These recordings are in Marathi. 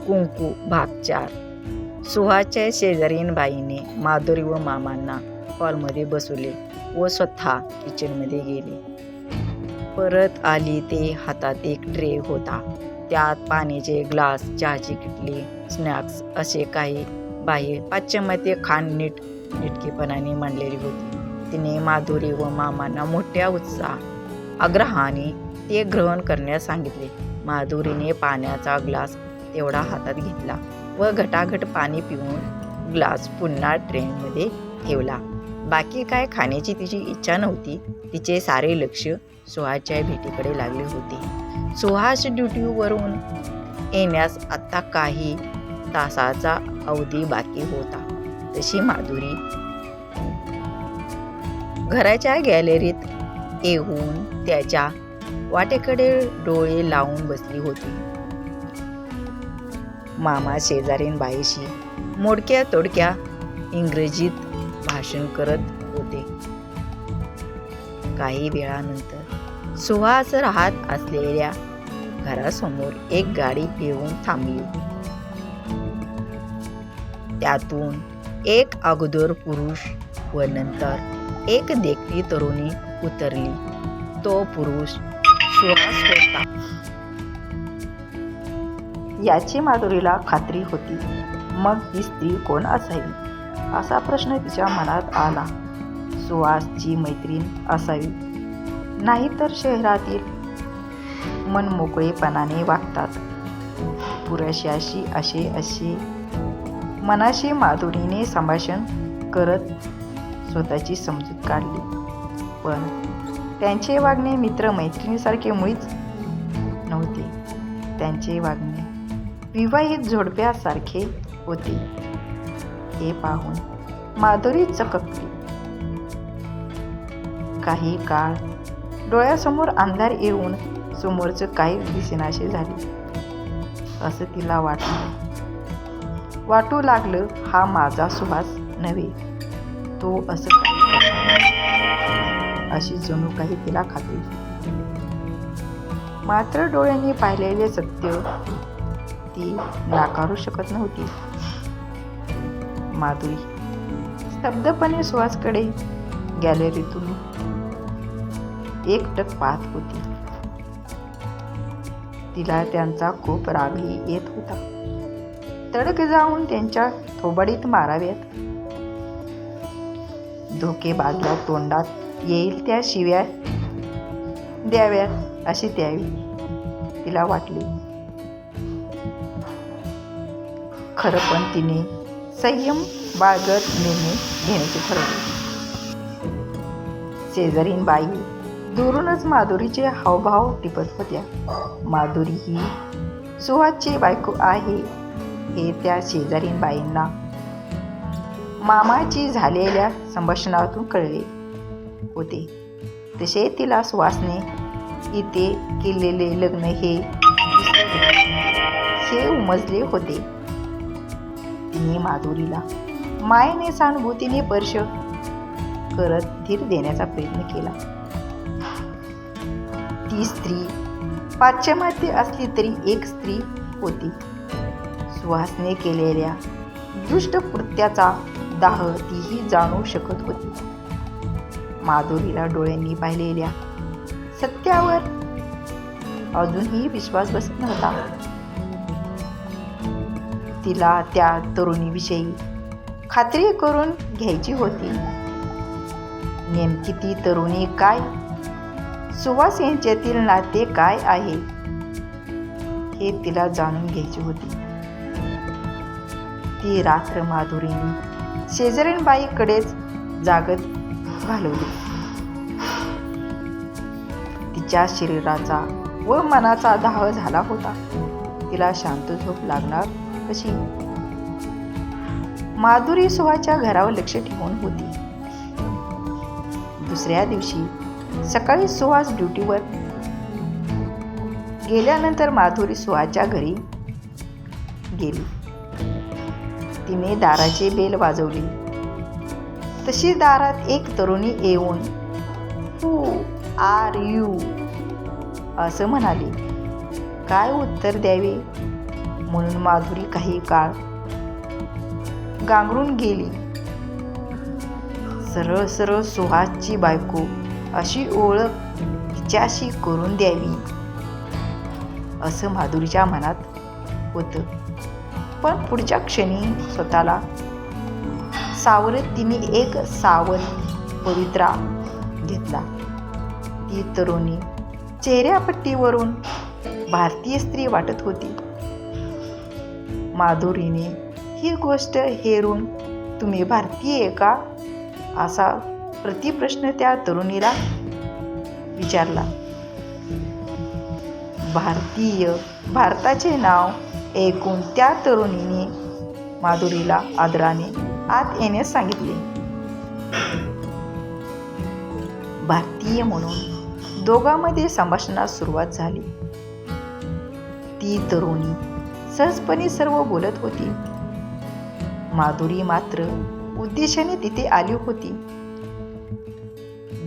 कुंकू भाग 4. सुहाच्या शेजारीन बाईने माधुरी व मामांना हॉलमध्ये बसवले व स्वतः किचनमध्ये गेली. परत आली ते हातात एक ट्रे होता. त्यात पाण्याचे ग्लास, चहाची किटली, स्नॅक्स असे काही बाह्य पाश्चिमात्य खाण नीटकेपणाने मांडलेली होती. तिने माधुरी व मामांना मोठ्या आग्रहाने ते ग्रहण करण्यास सांगितले. माधुरीने पाण्याचा ग्लास तेवढा हातात घेतला व घटाघट पाणी पिऊन ग्लास पुन्हा ट्रेमध्ये ठेवला. बाकी काय खाण्याची तिची इच्छा नव्हती. तिचे सारे लक्ष सुहाच्या भेटीकडे लागले होते. सुहास ड्युटीवरून येण्यास आता काही तासाचा अवधी बाकी होता. तशी माधुरी घराच्या गॅलरीत येऊन त्याच्या वाटेकडे डोळे लावून बसली होती. मामा शेजारीन बाईशी मोडक्या तोडक्या इंग्रजीत भाषण करत होते. काही वेळानंतर सुहास राहत असलेल्या घरासमोर एक गाडी येऊन थांबली. त्यातून एक अगोदर पुरुष व नंतर एक देखणी तरुणी उतरली. तो पुरुष सुहास होता. याची माधुरीला खात्री होती. मग ही स्त्री कोण असावी असा प्रश्न तिच्या मनात आला. सुहासची मैत्रीण असावी, नाहीतर शहरातील मनमोकळेपणाने वागतात पुरुषाशी असे मनाशी माधुरीने संभाषण करत स्वतःची समजूत काढली. पण त्यांचे वागणे मित्रमैत्रिणीसारखे मुळीच नव्हते. त्यांचे वागणे विवाहित जोडप्यासारखे होते. हे पाहून माधुरी चककली. काही काळ डोळ्यासमोर अंधार येऊन समोरचं काही दिसेनासे झाले. असं तिला वाटू लागलं, हा माझा सुहास नव्हे, तो असं काही अशी जणू काही तिला खात्री. मात्र डोळ्यांनी पाहिलेले सत्य ती नाकारू शकत नव्हती. माधुरी स्तब्धपणे सुहासकडे गॅलरीतून एकटक पाहत होती. तिला त्यांचा खूप रागही येत होता. तडक जाऊन त्यांच्या थोबाडीत माराव्यात, धोकेबाजला तोंडात येईल त्या शिव्या द्याव्यात अशी त्यावेळी तिला वाटले. खरं पण तिने संयम बाळगत निर्णय घेण्याचे ठरवले. शेजारीन बाई दुरूनच माधुरीचे हावभाव टिपत होत्या. माधुरी ही सुहासची बायको आहे हे त्या शेजारीन बाईंना मामाची झालेल्या संभाषणातून कळले होते. तसे तिला सुहासने इथे केलेले लग्न हे उमजले होते. तिने माधुरीला मायेने सहानुभूतीने स्पर्श करत धीर देण्याचा प्रयत्न केला. ती स्त्री पाश्चिमात्य असली तरी एक स्त्री होती. सुहासने केलेल्या दुष्ट कृत्याचा दाह तीही जाणू शकत होती. माधुरीला डोळ्यांनी पाहिलेल्या सत्यावर अजूनही विश्वास बसत नव्हता. तिला त्या तरुणीविषयी खात्री करून घ्यायची होती. नेमकी ती तरुणी काय, सुहास यांच्यातील नाते काय आहे हे तिला जाणून घ्यायचे होते. ती रात्र माधुरीने शेजारीणबाईकडेच जागत घालवली. तिच्या शरीराचा व मनाचा दाह झाला होता. तिला शांत झोप लागणार कशी? माधुरी सुहाच्या घरावर लक्ष ठेवून होती. दुसऱ्या दिवशी सकाळी सुहास ड्युटीवर गेल्यानंतर माधुरी सुहाच्या घरी गेली. तिने दाराचे बेल वाजवली. तशी दारात एक तरुणी येऊन हू आर यू असं म्हणाली. काय उत्तर द्यावे म्हणून माधुरी काही काळ गांगरून गेली. सरळ सरळ सुहासची बायको अशी ओळख तिच्याशी करून द्यावी असं माधुरीच्या मनात होतं. पण पुढच्या क्षणी स्वतःला सावरत तिने एक सावध पवित्रा घेतला. ती तरुणी चेहऱ्यापट्टीवरून भारतीय स्त्री वाटत होती. माधुरीने ही गोष्ट हेरून तुम्ही भारतीय का असा प्रतिप्रश्न त्या तरुणीला विचारला. भारताचे नाव ऐकून त्या तरुणीने माधुरीला आदराने आत येण्यास सांगितले. भारतीय म्हणून दोघांमध्ये संभाषणास सुरुवात झाली. ती तरुणी सहजपणे सर्व बोलत होती. माधुरी मात्र उद्देशाने तिथे आली होती.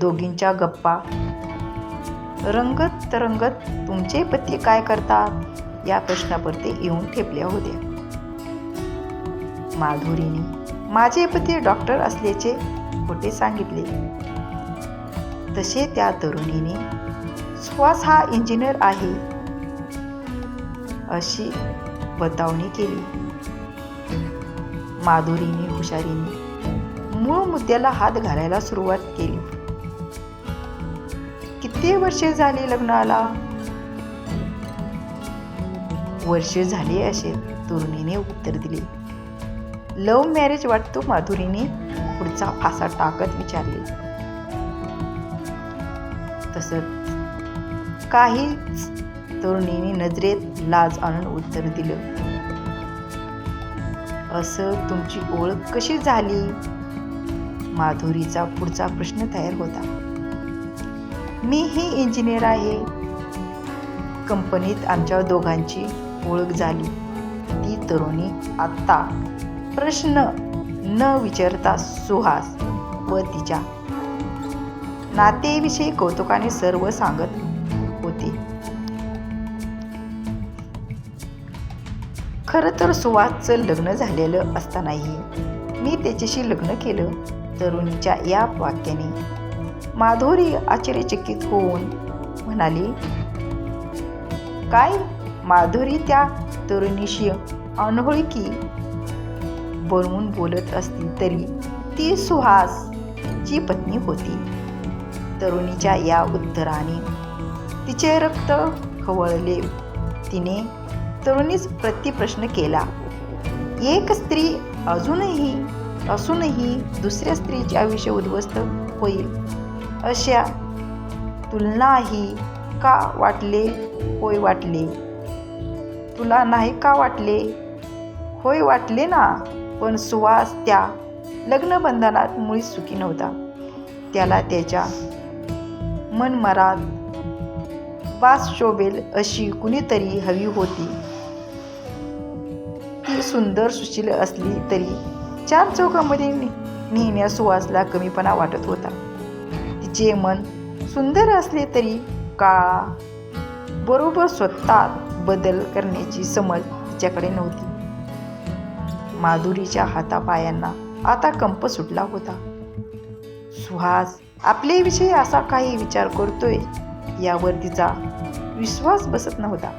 दोघींच्या गप्पा रंगत रंगत तुमचे पती काय करतात या प्रश्नापुरते येऊन ठेपल्या होत्या. माधुरीने माझे पती डॉक्टर असल्याचे खोटे सांगितले. तसे त्या तरुणीने सुहास हा इंजिनियर आहे अशी बतावणी केली. माधुरीने हुशारीने मूळ मुद्द्याला हात घालायला सुरुवात केली. किती वर्षे झाली लग्नाला? वर्षे झाली असे तरुणीने उत्तर दिले. लव्ह मॅरेज वाटतो? माधुरीने पुढचा फासा टाकत विचारले. तसंच काहीच तरुणीने नजरेत लाज आणून उत्तर दिलं. असं तुमची ओळख कशी झाली? माधुरीचा पुढचा प्रश्न तयार होता. मी ही इंजिनियर आहे. कंपनीत आमच्या दोघांची ओळख झाली. ती तरुणी आत्ता प्रश्न न विचारता सुहास व तिच्या नातेविषयी कौतुकाने सर्व सांगत होती. खरं तर सुहासचं लग्न झालेलं असतानाही मी त्याच्याशी लग्न केलं. तरुणीच्या या वाक्याने माधुरी आश्चर्यचकित होऊन म्हणाली. काय? माधुरी त्या तरुणीशी अनोळखी बनवून बोलत असली तरी ती सुहासची पत्नी होती. तरुणीच्या या उत्तराने तिचे रक्त खवळले. तिने तरुणीच प्रतिप्रश्न केला. एक स्त्री असूनही दुसऱ्या स्त्रीचे आयुष्य उद्ध्वस्त होईल अशा तुलनाही का वाटले? होय वाटले. तुला नाही का वाटले? होय वाटले ना. पण सुहास त्या लग्नबंधनात मुळीच सुखी नव्हता. त्याला त्याच्या मनमारात वास शोभेल अशी कुणीतरी हवी होती. ती सुंदर सुशील असली तरी चार चौकामध्ये नेण्यास सुहासला कमीपणा वाटत होता. तिचे मन सुंदर असले तरी काळा बरोबर स्वतः बदल करण्याची समज तिच्याकडे नव्हती. माधुरीच्या हातापायांना आता कंप सुटला होता. सुहास आपल्याविषयी असा काही विचार करतोय यावर तिचा विश्वास बसत नव्हता.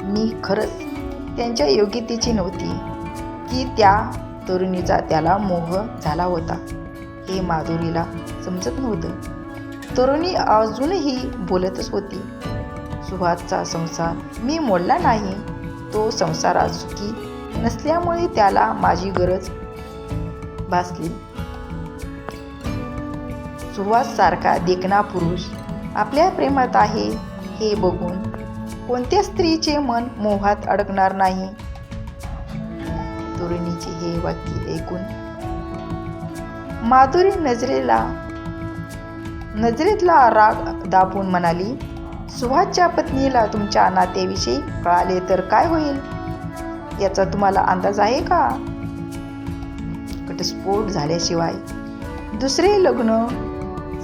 मी खरंच त्यांच्या योग्यतेची नव्हती की त्या तरुणीचा त्याला मोह झाला होता हे माधुरीला समजत नव्हतं. तरुणी अजूनही बोलतच होती. सुहासचा संसार मी मोडला नाही. तो संसारात सुखी नसल्यामुळे त्याला माझी गरज भासली. सुहास सारखा देखणा पुरुष आपल्या प्रेमात आहे हे बघून कोणत्या स्त्रीचे मन मोहात अडकणार नाही? तरुणीचे हे वाक्य ऐकून माधुरी नजरेतला राग दाबून म्हणाली. सुहासच्या पत्नीला तुमच्या नात्याविषयी कळाले तर काय होईल याचा तुम्हाला अंदाज आहे का? घटस्फोट झाल्याशिवाय दुसरे लग्न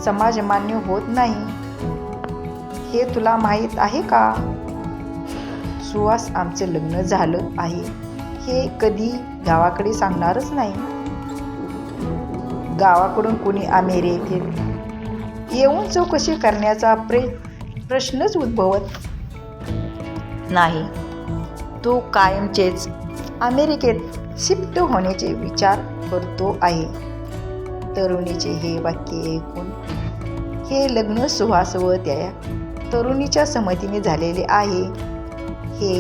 समाजमान्य होत नाही हे तुला माहीत आहे का? सुहास आमचं लग्न झालं आहे हे कधी गावाकडे सांगणारच नाही. गावाकडून कोणी अमेरिकेत येऊन चौकशी करण्याचा प्रश्नच उद्भवत नाही. तो कायमचेच अमेरिकेत शिफ्ट होण्याचे विचार करतो आहे. तरुणीचे हे वाक्य ऐकून हे लग्न सुहास व त्या तरुणीच्या संमतीने झालेले आहे हे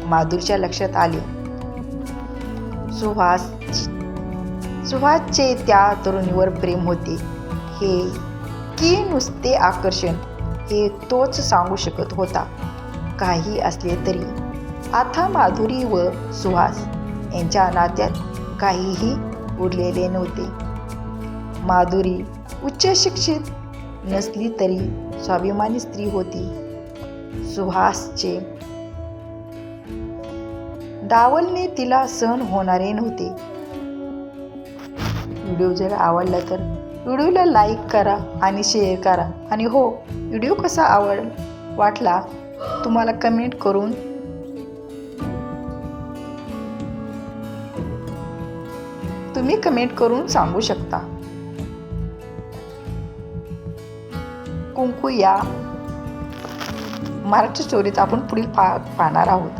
माधुरीच्या लक्षात आले. सुहासचे त्या तरुणीवर प्रेम होते हे की नुसते आकर्षण हे तोच सांगू शकत होता. काही असले तरी आता माधुरी व सुहास यांच्या नात्यात काहीही उरलेले नव्हते. माधुरी उच्च शिक्षित नसली तरी स्वाभिमानी स्त्री होती. सुहासचे डावलणे तिला सहन होणारे नव्हते. व्हिडिओ जर आवडला तर व्हिडिओला लाईक करा आणि शेअर करा. आणि हो, व्हिडिओ कसा वाटला तुम्हाला कमेंट करून सांगू शकता. कुंकू या मराठी स्टोरीत आपण पुढील पाहणार आहोत.